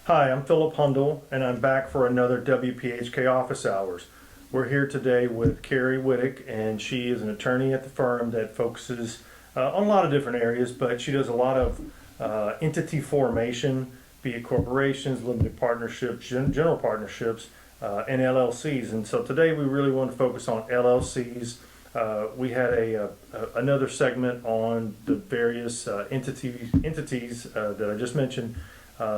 Hi, I'm Philip Hundl, and I'm back for another WPHK office hours. We're here today with Carrie Whittick, and she is an attorney at the firm that focuses on a lot of different areas, but she does a lot of entity formation, be it corporations, limited partnerships, general partnerships, and LLCs. And so today we really want to focus on LLCs. We had another segment on the various entities that I just mentioned.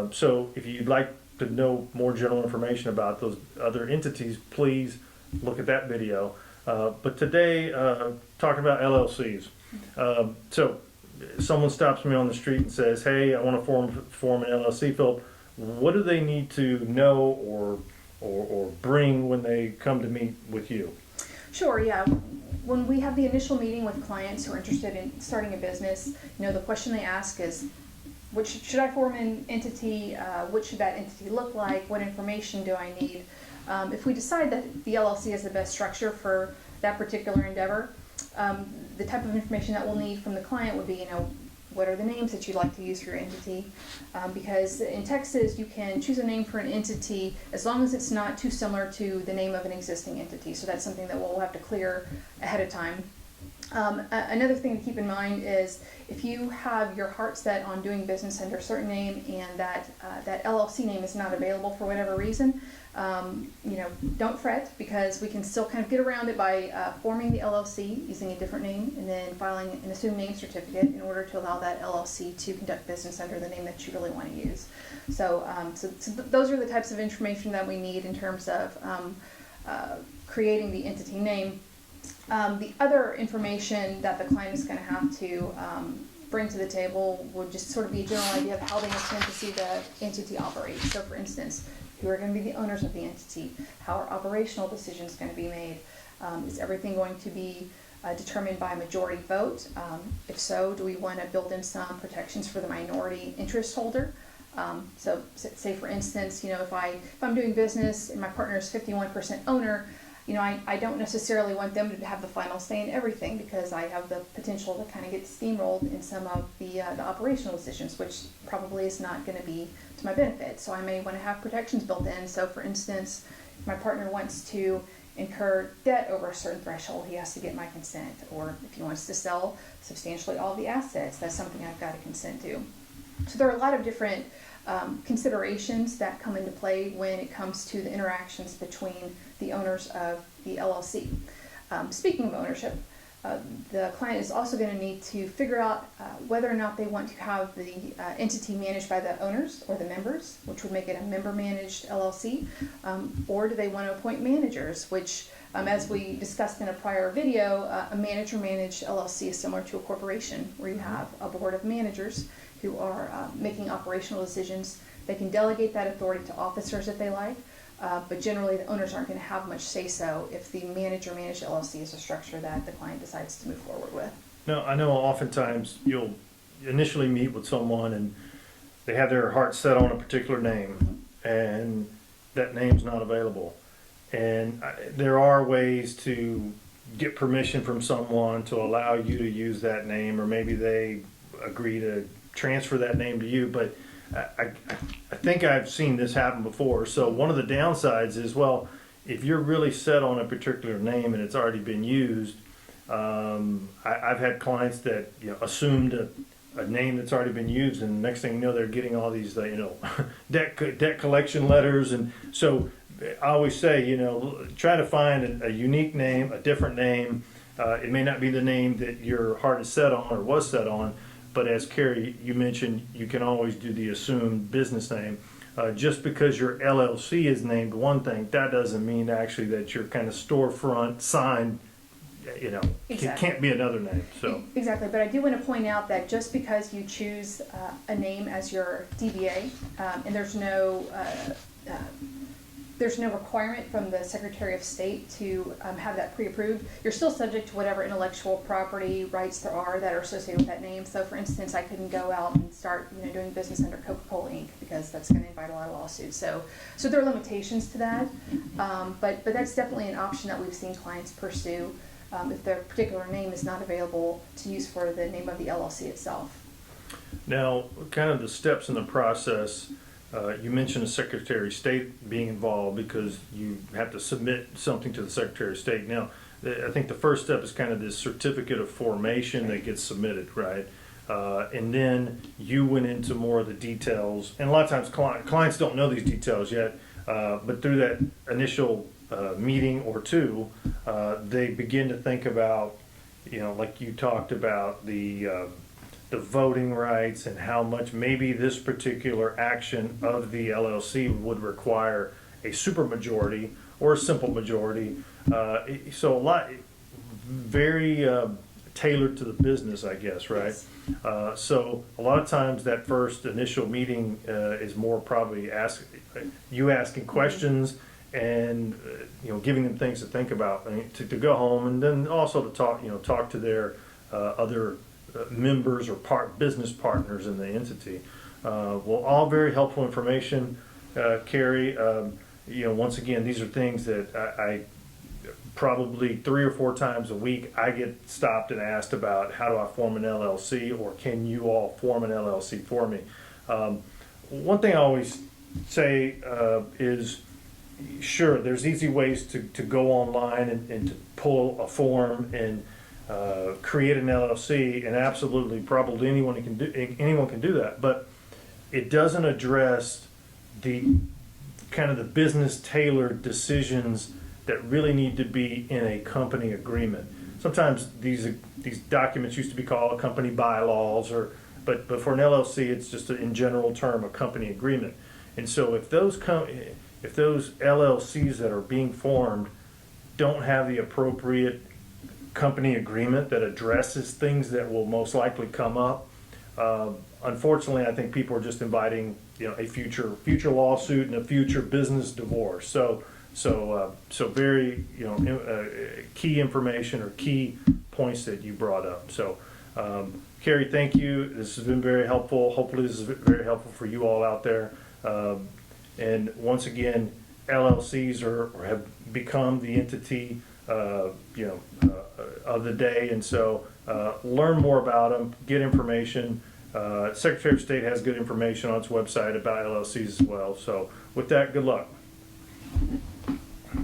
So if you'd like to know more general information about those other entities, please look at that video. But today, talking about LLCs. So someone stops me on the street and says, hey, I want to form an LLC. Phil, what do they need to know or bring when they come to meet with you? Sure, yeah. When we have the initial meeting with clients who are interested in starting a business, the question they ask is, should I form an entity? What should that entity look like? What information do I need? If we decide that the LLC is the best structure for that particular endeavor, the type of information that we'll need from the client would be, what are the names that you'd like to use for your entity? Because in Texas, you can choose a name for an entity as long as it's not too similar to the name of an existing entity. So that's something that we'll have to clear ahead of time. Another thing to keep in mind is if you have your heart set on doing business under a certain name and that LLC name is not available for whatever reason, don't fret, because we can still kind of get around it by forming the LLC using a different name and then filing an assumed name certificate in order to allow that LLC to conduct business under the name that you really want to use. So those are the types of information that we need in terms of creating the entity name. The other information that the client is going to have to bring to the table would just sort of be a general idea of how they intend to see the entity operate. So for instance, who are going to be the owners of the entity? How are operational decisions going to be made? Is everything going to be determined by a majority vote? If so, do we want to build in some protections for the minority interest holder? So say for instance, if I'm doing business and my partner is 51% owner, I don't necessarily want them to have the final say in everything, because I have the potential to kind of get steamrolled in some of the operational decisions, which probably is not going to be to my benefit. So I may want to have protections built in. So for instance, if my partner wants to incur debt over a certain threshold, he has to get my consent. Or if he wants to sell substantially all the assets, that's something I've got to consent to. So there are a lot of different considerations that come into play when it comes to the interactions between the owners of the LLC. Speaking of ownership, the client is also going to need to figure out whether or not they want to have the entity managed by the owners or the members, which would make it a member-managed LLC, or do they want to appoint managers, which, as we discussed in a prior video, a manager-managed LLC is similar to a corporation, where you have a board of managers who are making operational decisions. They can delegate that authority to officers if they like, but generally the owners aren't going to have much say-so if the manager-managed LLC is a structure that the client decides to move forward with. Now, I know oftentimes you'll initially meet with someone and they have their heart set on a particular name, and that name's not available. And there are ways to get permission from someone to allow you to use that name, or maybe they agree to transfer that name to you, but I think I've seen this happen before. So one of the downsides is, well, if you're really set on a particular name and it's already been used, I've had clients that assumed a name that's already been used, and the next thing you know, they're getting all these debt collection letters. And so I always say, try to find a unique name, a different name. It may not be the name that your heart is set on or was set on, but as Carrie, you mentioned, you can always do the assumed business name. Just because your LLC is named one thing, that doesn't mean actually that your kind of storefront sign, Exactly. can't be another name. So exactly, but I do want to point out that just because you choose a name as your DBA, and there's no requirement from the Secretary of State to have that pre-approved, you're still subject to whatever intellectual property rights there are that are associated with that name. So for instance, I couldn't go out and start doing business under Coca-Cola Inc. because that's going to invite a lot of lawsuits. So there are limitations to that, but that's definitely an option that we've seen clients pursue if their particular name is not available to use for the name of the LLC itself. now, kind of the steps in the process. You mentioned the Secretary of State being involved because you have to submit something to the Secretary of State. Now, I think the first step is kind of this certificate of formation that gets submitted, right? And then you went into more of the details, and a lot of times clients don't know these details yet, but through that initial meeting or two, they begin to think about, like you talked about the voting rights and how much maybe this particular action of the LLC would require a supermajority or a simple majority. So a lot, very tailored to the business, I guess, right? Yes. So a lot of times that first initial meeting is more probably you asking questions and giving them things to think about, and to go home, and then also to talk to their other members or business partners in the entity. Well, all very helpful information, Carrie. Once again, these are things that I probably 3 or 4 times a week I get stopped and asked about, how do I form an LLC, or can you all form an LLC for me? One thing I always say is, sure, there's easy ways to go online and to pull a form and create an LLC, and absolutely, probably anyone can do that, but it doesn't address the kind of the business tailored decisions that really need to be in a company agreement. Sometimes these documents used to be called company bylaws, but for an LLC, it's just in general term a company agreement. And so if those LLCs that are being formed don't have the appropriate company agreement that addresses things that will most likely come up, unfortunately, I think people are just inviting a future lawsuit and a future business divorce. So very key information or key points that you brought up. So Carrie, thank you. This has been very helpful. Hopefully this is very helpful for you all out there. And once again, LLCs have become the entity of the day, and so learn more about them, get information. Secretary of State has good information on its website about LLCs as well. So with that, good luck.